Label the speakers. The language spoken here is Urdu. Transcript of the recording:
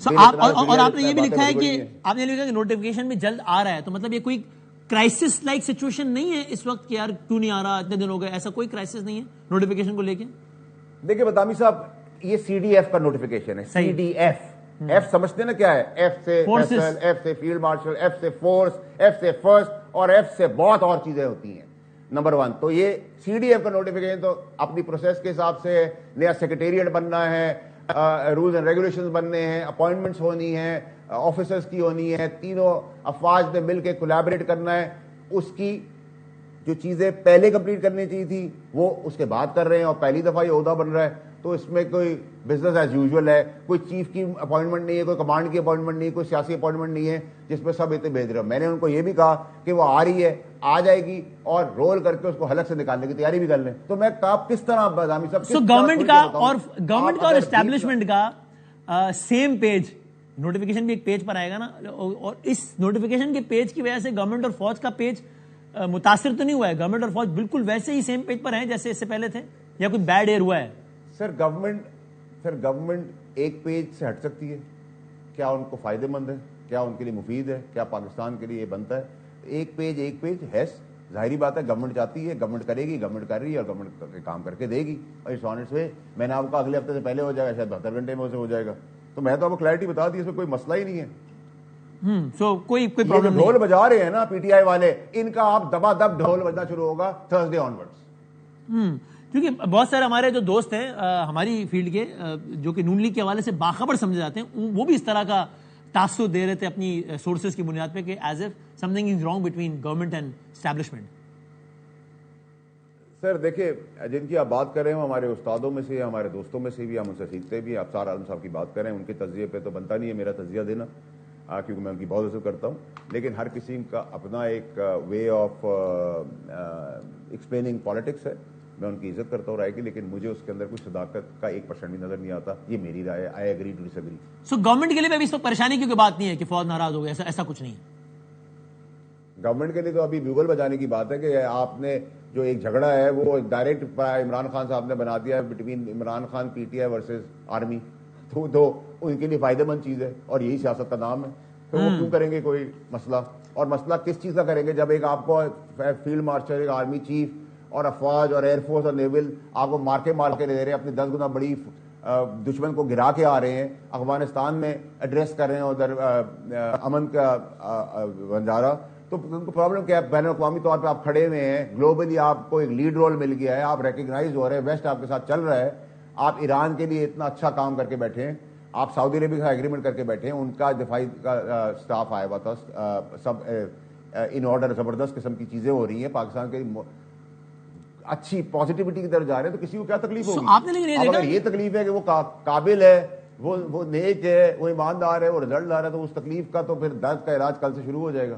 Speaker 1: اور آپ نے یہ بھی لکھا ہے کہ نوٹیفیکیشن بھی جلد آ رہا ہے، تو مطلب یہ کوئی کرائسس لائک سچویشن نہیں ہے اس وقت کہ یار کیوں نہیں آ رہا، اتنے دن ہو گئے، ایسا کوئی کرائسس نہیں ہے نوٹیفیکیشن کو لے کے؟
Speaker 2: دیکھیں بدامی صاحب، یہ سی ڈی ایف کا نوٹیفیکیشن ہے، سی ڈی ایف، ایف سمجھتے ہیں نا کیا ہے؟ ایف سے فیصل، ایف سے فیلڈ مارشل، ایف سے فورس، ایف سے فرسٹ، اور ایف سے بہت اور چیزیں ہوتی ہیں، نمبر 1۔ تو یہ سی ڈی ایف کا نوٹیفیکیشن تو اپنی پروسیس کے حساب سے، نیا سیکریٹریٹ بننا ہے، رولز اینڈ ریگولیشنز بننے ہیں، اپوائنٹمنٹس ہونی ہیں، آفیسرز کی ہونی ہے، تینوں افواج نے مل کے کولیبریٹ کرنا ہے، اس کی جو چیزیں پہلے کمپلیٹ کرنی چاہیے تھی وہ اس کے بعد کر رہے ہیں، اور پہلی دفعہ یہ عہدہ بن رہا ہے، تو اس میں کوئی بزنس ایز یوزول ہے، کوئی چیف کی اپوائنٹمنٹ نہیں ہے، کوئی کمانڈ کی اپوائنٹمنٹ نہیں ہے، کوئی سیاسی اپوائنٹمنٹ نہیں ہے جس پہ سب اتنے بھیج رہے ہیں۔ میں نے ان کو یہ بھی کہا کہ وہ آ رہی ہے، آ جائے گی، اور رول کر کے اس کو حلق سے نکالنے کی تیاری بھی کر لیں۔ تو میں کس طرح بدامی صاحب
Speaker 1: گورنمنٹ کا اور اسٹیبلشمنٹ کا سیم پیج، نوٹیفیکیشن بھی ایک پیج پر آئے گا نا، اور اس نوٹیفیکیشن کے پیج کی وجہ سے گورنمنٹ اور فوج کا پیج متاثر تو نہیں ہوا ہے؟ گورنمنٹ اور فوج بالکل ویسے ہی سیم پیج پر ہیں جیسے اس سے پہلے تھے، یا کوئی بیڈ ایئر ہوا ہے؟
Speaker 2: سر گورنمنٹ ایک پیج سے ہٹ سکتی ہے؟ کیا ان کو فائدہ مند ہے؟ کیا ان کے لیے مفید ہے؟ کیا پاکستان کے لیے یہ بنتا ہے؟ ایک پیج ہے، ظاہری بات ہے، گورنمنٹ چاہتی ہے، گورنمنٹ کرے گی، گورنمنٹ کر رہی ہے، اور گورنمنٹ کام کر کے دے گی، اور اس آنر سے میں نے آپ کو اگلے ہفتے سے پہلے ہو جائے گا، شاید 72 گھنٹے میں اسے ہو جائے گا۔ تو میں تو آپ کو کلیئرٹی بتا دی، اس میں کوئی مسئلہ ہی نہیں ہے۔
Speaker 1: کوئی پرابلم
Speaker 2: ڈھول بجا رہے ہیں نا پی ٹی آئی والے، ان کا آپ دبا دب ڈھول بجنا شروع ہوگا تھرسڈے آنورڈز۔
Speaker 1: کیونکہ بہت سارے ہمارے جو دوست ہیں ہماری فیلڈ کے، جو کہ نون لیگ کے حوالے سے باخبر سمجھے جاتے ہیں، وہ بھی اس طرح کا تاثر دے رہے تھے اپنی سورسز کی بنیاد پہ کہ as if something is wrong between government and establishment.
Speaker 2: Sir دیکھیں، جن کی آپ بات کر رہے ہیں ہمارے استادوں میں سے، ہمارے دوستوں میں سے بھی، ہم ان سے سیکھتے بھی ہیں۔ آپ سار عالم صاحب کی بات کریں، ان کے تجزیے پہ تو بنتا نہیں ہے میرا تجزیہ دینا، کیونکہ میں ان کی بہت عزت کرتا ہوں، لیکن ہر کسی کا اپنا ایک وے آف ایکسپلیننگ پالیٹکس ہے۔ میں ان کی عزت کرتا ہوں رائے کی، لیکن مجھے اس کے اندر کوئی صداقت کا 1% بھی نظر نہیں آتا۔ یہ میری رائے ہے، I agree to disagree.
Speaker 1: So government کے لیے بھی ابھی اس وقت پریشانی کی کوئی بات نہیں ہے کہ فوج ناراض ہو گئی، ایسا کچھ نہیں ہے؟
Speaker 2: گورنمنٹ کے لیے تو ابھی بیوگل بجانے کی بات ہے کہ آپ نے جو ایک جھگڑا ہے وہ ڈائریکٹ عمران خان صاحب نے بنا دیا ہے between Imran Khan P T I versus army, تو ان کے لیے فائدہ مند چیز ہے، اور یہی سیاست کا نام ہے۔ تو وہ کیوں کریں گے کوئی مسئلہ؟ اور مسئلہ کس چیز کا کریں گے جب ایک آپ کو فیلڈ مارشل، ایک آرمی چیف اور افواج اور ایئر فورس اور نیول آپ کو مار کے لے رہے ہیں، اپنی 10 گنا بڑی دشمن کو گرا کے آ رہے ہیں، افغانستان میں ایڈریس کر رہے ہیں ادھر امن کا بنجارہ، تو ان کو پرابلم کیا ہے؟ بین الاقوامی طور پہ آپ کھڑے ہوئے ہیں، گلوبلی آپ کو ایک لیڈ رول مل گیا ہے، آپ ریکگنائز ہو رہے ہیں، ویسٹ آپ کے ساتھ چل رہا ہے، آپ ایران کے لیے اتنا اچھا کام کر کے بیٹھے ہیں، آپ سعودی عربیہ کے ساتھ ایگریمنٹ کر کے بیٹھے ہیں، ان کا دفاعی کا سٹاف آیا ہوا تھا، سب ان آرڈر زبردست قسم کی چیزیں ہو رہی ہیں، پاکستان کے اچھی پازیٹیوٹی کی طرف جا رہے ہیں، تو کسی کو کیا تکلیف ہوگی؟ اگر یہ تکلیف ہے کہ وہ قابل ہے، وہ نیک ہے، وہ ایماندار ہے، وہ رزلٹ لا رہا ہے، تو اس تکلیف کا تو پھر درد کا علاج کل سے شروع ہو جائے گا۔